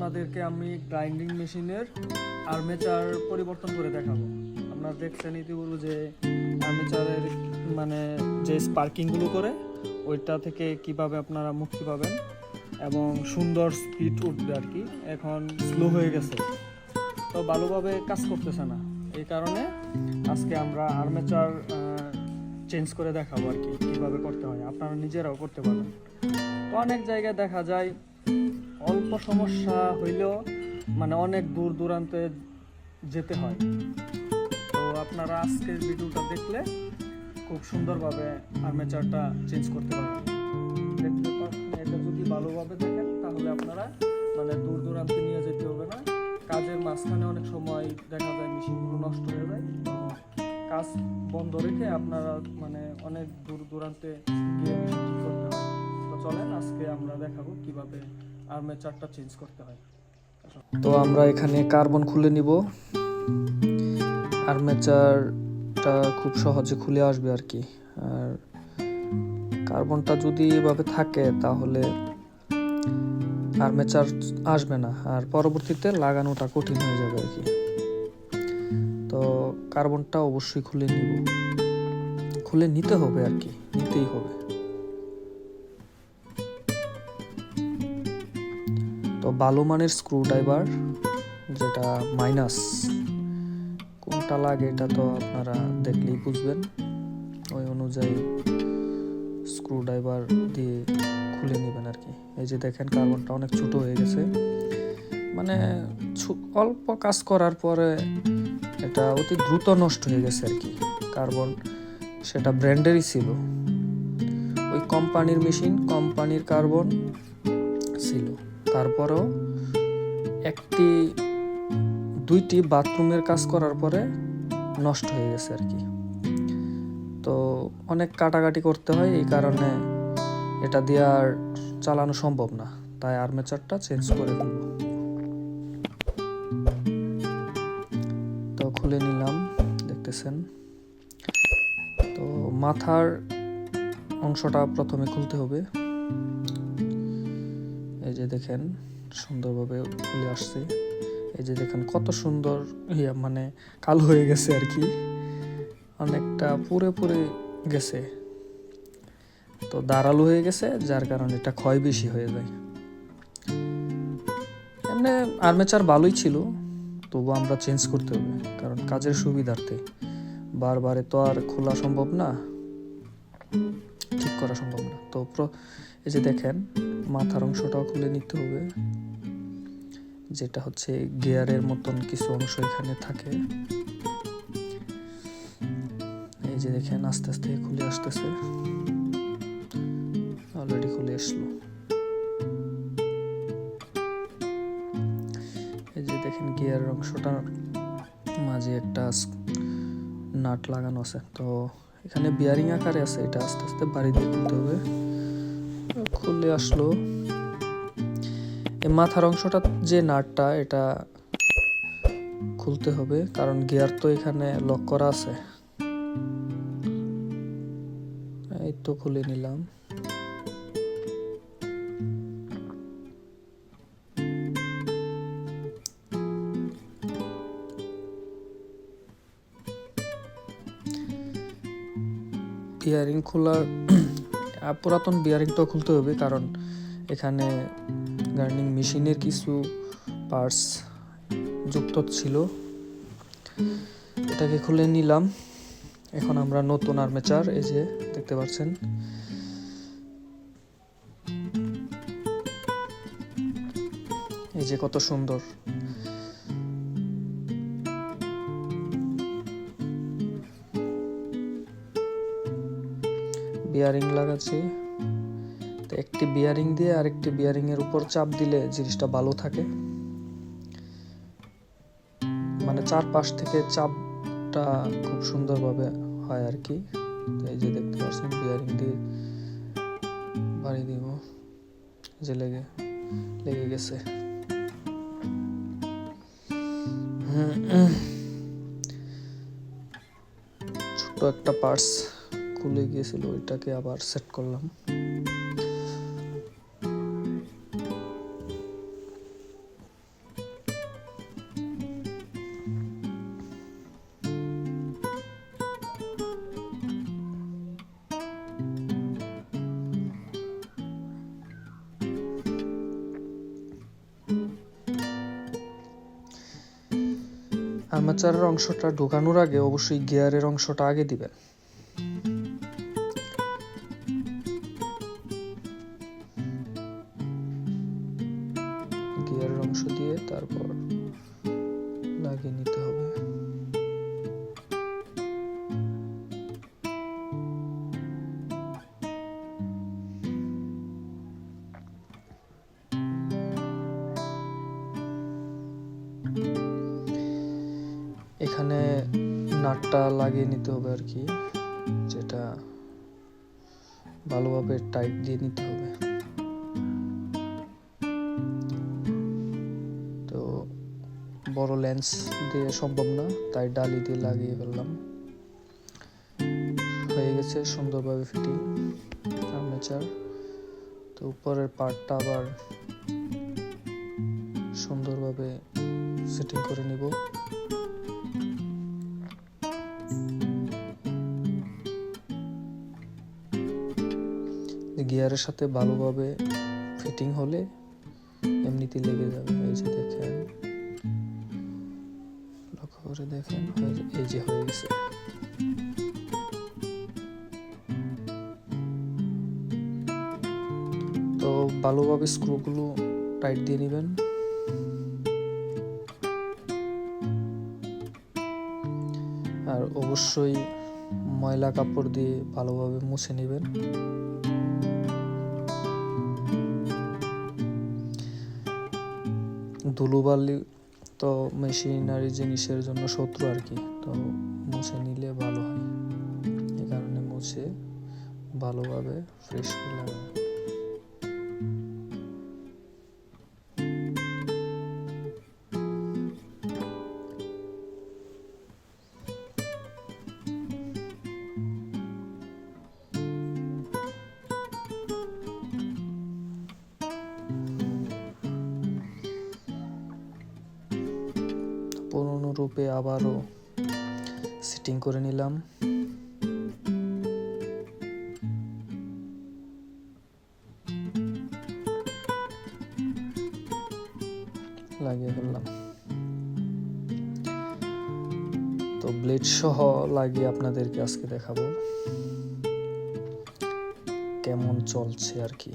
আপনাদেরকে আমি গ্রাইন্ডিং মেশিনের আর্মেচার পরিবর্তন করে দেখাবো। আপনারা দেখছেন ইতিপূর্বে যে আর্মেচারের মানে যে স্পার্কিংগুলো করে ওইটা থেকে কিভাবে আপনারা মুক্তি পাবেন এবং সুন্দর স্পিড উঠবে আর কি। এখন স্লো হয়ে গেছে, তো ভালোভাবে কাজ করতেছে না, এই কারণে আজকে আমরা আর্মেচার চেঞ্জ করে দেখাবো আর কি, কীভাবে করতে হয়। আপনারা নিজেরাও করতে পারবেন। তো অনেক জায়গায় দেখা যায় অল্প সমস্যা হইলেও মানে অনেক দূর দূরান্তে যেতে হয়। তো আপনারা আজকের ভিডিওটা দেখলে খুব সুন্দরভাবে আর্মেচারটা চেঞ্জ করতে পারবেন। দেখতে পাচ্ছেন, এটা যদি ভালোভাবে দেখেন তাহলে আপনারা মানে দূর দূরান্তে নিয়ে যেতে হবে না। কাজের মাঝখানে অনেক সময় দেখা যায় মেশিনগুলো নষ্ট হয়ে যায়, কাজ বন্ধ রেখে আপনারা মানে অনেক দূর দূরান্তে গিয়ে মেশিন ঠিক করতে হয়। তো চলেন আজকে আমরা দেখাবো কিভাবে আর্মেচারটা চেঞ্জ করতে হয়। তো আমরা এখানে কার্বন খুলে নিব। আর্মেচারটা খুব সহজে খুলে আসবে আর কি। আর কার্বনটা যদি এভাবে থাকে তাহলে আর্মেচার আসবে না, আর পরবর্তীতে লাগানোটা কঠিন হয়ে যাবে আর কি। তো কার্বনটা অবশ্যই খুলে নিতে হবে আর কি, নিতেই হবে। তো ভালো মানের স্ক্রু ড্রাইভার, যেটা মাইনাস, কোনটা লাগে এটা তো আপনারা দেখলেই বুঝবেন। ওই অনুযায়ী স্ক্রু ড্রাইভার দিয়ে খুলে নেবেন আর কি। এই যে দেখেন কার্বনটা অনেক ছোট হয়ে গেছে, মানে অল্প কাজ করার পরে এটা অতি দ্রুত নষ্ট হয়ে গেছে আর কি। কার্বন সেটা ব্র্যান্ডেরই ছিল, ওই কোম্পানির মেশিন, কোম্পানির কার্বন ছিল। তারপরেও দুইটি বাথরুমের কাজ করার পরে নষ্ট হয়ে গেছে আর কি। তো অনেক কাটাকাটি করতে হয়, এই কারণে এটা দিয়ে আর চালানো সম্ভব না, তাই আর্মেচারটা চেঞ্জ করে দিব। তো খুলে নিলাম, দেখতেছেন। তো মাথার অংশটা প্রথমে খুলতে হবে। এই যে দেখেন সুন্দরভাবে খুলে আসছে। এই যে দেখেন কত সুন্দর মানে কালো হয়ে গেছে আর কি, অনেকটা পুরে গেছে। তো দাঁড়ালো হয়ে গেছে, যার কারণে এটা ক্ষয় বেশি হয়ে যায়। এমনি আর্মেচার ভালোই ছিল, তবু আমরা চেঞ্জ করতে হবে, কারণ কাজের সুবিধার্থে। বারবারে তো আর খোলা সম্ভব না, ঠিক করা সম্ভব না। তো এই যে দেখেন মাথার অংশটাও খুলে নিতে হবে, যেটা হচ্ছে গিয়ারের মতন কিছু অংশ এখানে থাকে। এই যে দেখেন আস্তে আস্তে খুলে আসতেছে, অলরেডি খুলে আসলো। এই যে দেখেন গিয়ারের অংশটার মাঝে একটা নাট লাগানো আছে, তো এখানে বিয়ারিং আকারে আছে, এটা আস্তে আস্তে বাড়ি দিয়ে খুলতে হবে। খুলে আসলো। এই মাথার অংশটা যে নাটটা, এটা খুলতে হবে, কারণ গিয়ার তো এখানে লক করা আছে। এই তো খুলে নিলাম। বিয়ারিং খোলার পুরাতন বিয়ারিংটাও খুলতে হবে, কারণ এখানে গার্নিং মেশিনের কিছু পার্টস যুক্ত ছিল। এটাকে খুলে নিলাম। এখন আমরা নতুন আর্মেচার, এই যে দেখতে পাচ্ছেন, এই যে কত সুন্দর। বিয়ারিং লাগাচ্ছি, তো একটি বিয়ারিং দিয়ে আরেকটি বিয়ারিং এর উপর চাপ দিলে জিনিসটা ভালো থাকে, মানে চারপাশ থেকে চাপটা খুব সুন্দরভাবে হয় আর কি। তো এই যে দেখতে পাচ্ছেন বিয়ারিং দিয়ে বাড়ি দিব, যে লেগে গেছে। ছোট একটা পার্টস খুলে গিয়েছিল, ওইটাকে আবার সেট করলাম। আর্মেচারের অংশটা ঢোকানোর আগে অবশ্যই গিয়ারের অংশটা আগে দিবেন। গিয়ারের অংশ দিয়ে তারপর লাগিয়ে নিতে হবে। এখানে নাটটা লাগিয়ে নিতে হবে আর কি, যেটা ভালোভাবে টাইট দিয়ে নিতে হবে। তো বড় লেন্স দিয়ে সম্ভব না, তাই ডালি দিয়ে লাগিয়ে ফেললাম। হয়ে গেছে সুন্দরভাবে ফিটিং আর্মেচার। তো উপরের পার্টটা আবার সুন্দরভাবে সেটিং করে নিব। গিয়ারের সাথে ভালোভাবে ফিটিং হলে এমনিতেই লেগে যাবে। এই যে দেখেন, লক্ষ্য করে দেখেন, এই যে হয়ে গেছে। তো ভালোভাবে স্ক্রুগুলো টাইট দিয়ে নেবেন। আর অবশ্যই ময়লা কাপড় দিয়ে ভালোভাবে মুছে নেবেন। ধুলোবালি তো মেশিনারি জিনিসের জন্য শত্রু আর কি, তো মুছে নিলে ভালো হয়। এই কারণে মুছে ভালোভাবে ফ্রেশ করে লাগাবেন। পুনরূপে আবারও সেটিং করে নিলাম। লাগিয়ে ফেললাম। তো ব্লেড সহ লাগিয়ে আপনাদেরকে আজকে দেখাবো কেমন চলছে আর কি।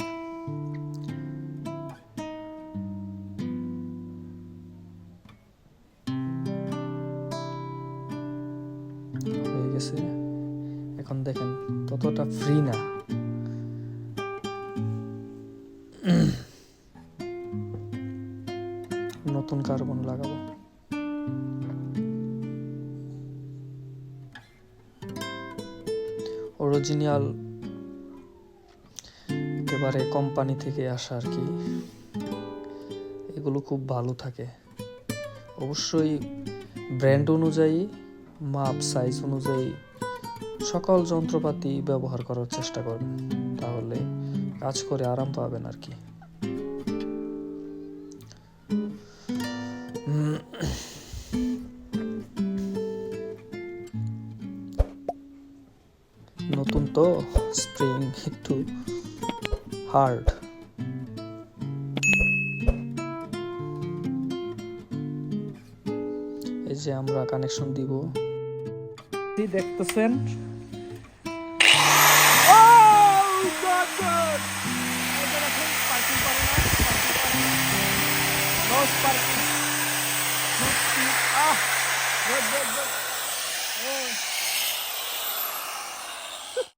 হয়ে গেছে। এখন দেখেন ততটা ফ্রি না, নতুন কার্বন লাগাবো। অরিজিনাল একেবারে কোম্পানি থেকে আসা আর কি, এগুলো খুব ভালো থাকে। অবশ্যই ব্র্যান্ড অনুযায়ী, মাপ সাইজ অনুযায়ী সকল যন্ত্রপাতি ব্যবহার করার চেষ্টা করবেন, তাহলে কাজ করে আরাম পাবেন আর কি। নতুন তো স্প্রিং একটু হার্ড। এই যে আমরা কানেকশন দিব, দেখতেছেন Good.